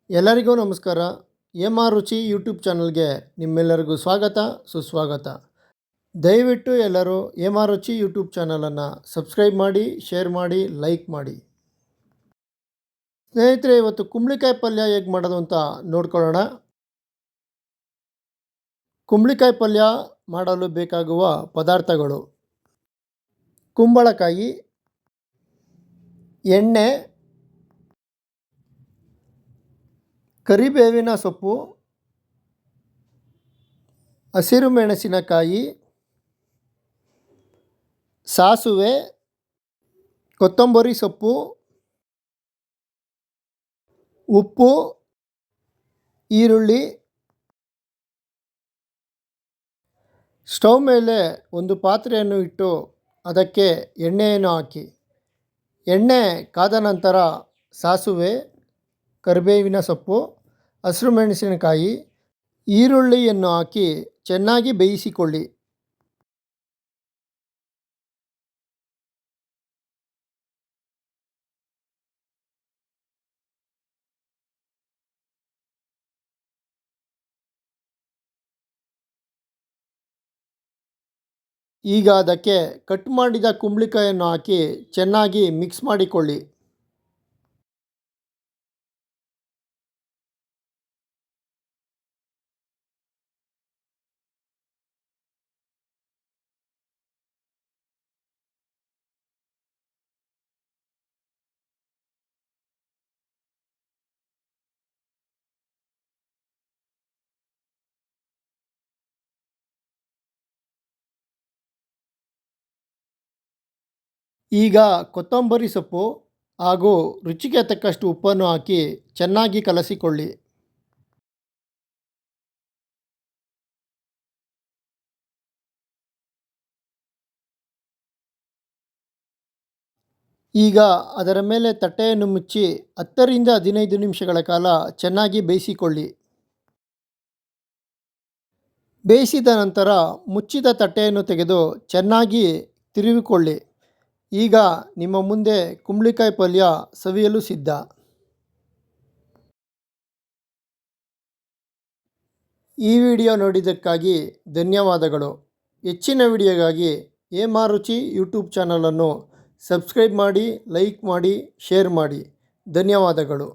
ಎಲ್ಲರಿಗೂ ನಮಸ್ಕಾರ. ರುಚಿ ಯೂಟ್ಯೂಬ್ ಚಾನಲ್ಗೆ ನಿಮ್ಮೆಲ್ಲರಿಗೂ ಸ್ವಾಗತ ಸುಸ್ವಾಗತ. ದಯವಿಟ್ಟು ಎಲ್ಲರೂ ರುಚಿ ಯೂಟ್ಯೂಬ್ ಚಾನಲನ್ನು ಸಬ್ಸ್ಕ್ರೈಬ್ ಮಾಡಿ, ಶೇರ್ ಮಾಡಿ, ಲೈಕ್ ಮಾಡಿ. ಸ್ನೇಹಿತರೆ, ಇವತ್ತು ಕುಂಬಳಕಾಯಿ ಪಲ್ಯ ಹೇಗೆ ಮಾಡೋದು ಅಂತ ನೋಡ್ಕೊಳ್ಳೋಣ. ಕುಂಬಳಕಾಯಿ ಪಲ್ಯ ಮಾಡಲು ಬೇಕಾಗುವ ಪದಾರ್ಥಗಳು: ಕುಂಬಳಕಾಯಿ, ಎಣ್ಣೆ, ಕರಿಬೇವಿನ ಸೊಪ್ಪು, ಹಸಿರು ಮೆಣಸಿನಕಾಯಿ, ಸಾಸುವೆ, ಕೊತ್ತಂಬರಿ ಸೊಪ್ಪು, ಉಪ್ಪು, ಈರುಳ್ಳಿ. ಸ್ಟವ್ ಮೇಲೆ ಒಂದು ಪಾತ್ರೆಯನ್ನು ಇಟ್ಟು ಅದಕ್ಕೆ ಎಣ್ಣೆಯನ್ನು ಹಾಕಿ, ಎಣ್ಣೆ ಕಾದ ನಂತರ ಸಾಸುವೆ, ಕರಿಬೇವಿನ ಸೊಪ್ಪು, ಹಸಿರು ಮೆಣಸಿನಕಾಯಿ, ಈರುಳ್ಳಿಯನ್ನು ಹಾಕಿ ಚೆನ್ನಾಗಿ ಬೇಯಿಸಿಕೊಳ್ಳಿ. ಈಗ ಅದಕ್ಕೆ ಕಟ್ ಮಾಡಿದ ಕುಂಬಳಕಾಯನ್ನು ಹಾಕಿ ಚೆನ್ನಾಗಿ ಮಿಕ್ಸ್ ಮಾಡಿಕೊಳ್ಳಿ. ಈಗ ಕೊತ್ತಂಬರಿ ಸೊಪ್ಪು ಹಾಗೂ ರುಚಿಗೆ ತಕ್ಕಷ್ಟು ಉಪ್ಪನ್ನು ಹಾಕಿ ಚೆನ್ನಾಗಿ ಕಲಸಿಕೊಳ್ಳಿ. ಈಗ ಅದರ ಮೇಲೆ ತಟ್ಟೆಯನ್ನು ಮುಚ್ಚಿ 10 ರಿಂದ 15 ನಿಮಿಷಗಳ ಕಾಲ ಚೆನ್ನಾಗಿ ಬೇಯಿಸಿಕೊಳ್ಳಿ. ಬೇಯಿಸಿದ ನಂತರ ಮುಚ್ಚಿದ ತಟ್ಟೆಯನ್ನು ತೆಗೆದು ಚೆನ್ನಾಗಿ ತಿರುವಿಕೊಳ್ಳಿ. ಈಗ ನಿಮ್ಮ ಮುಂದೆ ಕುಂಬಳಕಾಯಿ ಪಲ್ಯ ಸವಿಯಲು ಸಿದ್ಧ. ಈ ವಿಡಿಯೋ ನೋಡಿದ್ದಕ್ಕಾಗಿ ಧನ್ಯವಾದಗಳು. ಹೆಚ್ಚಿನ ವಿಡಿಯೋಗಾಗಿ ರುಚಿ ಯೂಟ್ಯೂಬ್ ಚಾನಲನ್ನು ಸಬ್ಸ್ಕ್ರೈಬ್ ಮಾಡಿ, ಲೈಕ್ ಮಾಡಿ, ಶೇರ್ ಮಾಡಿ. ಧನ್ಯವಾದಗಳು.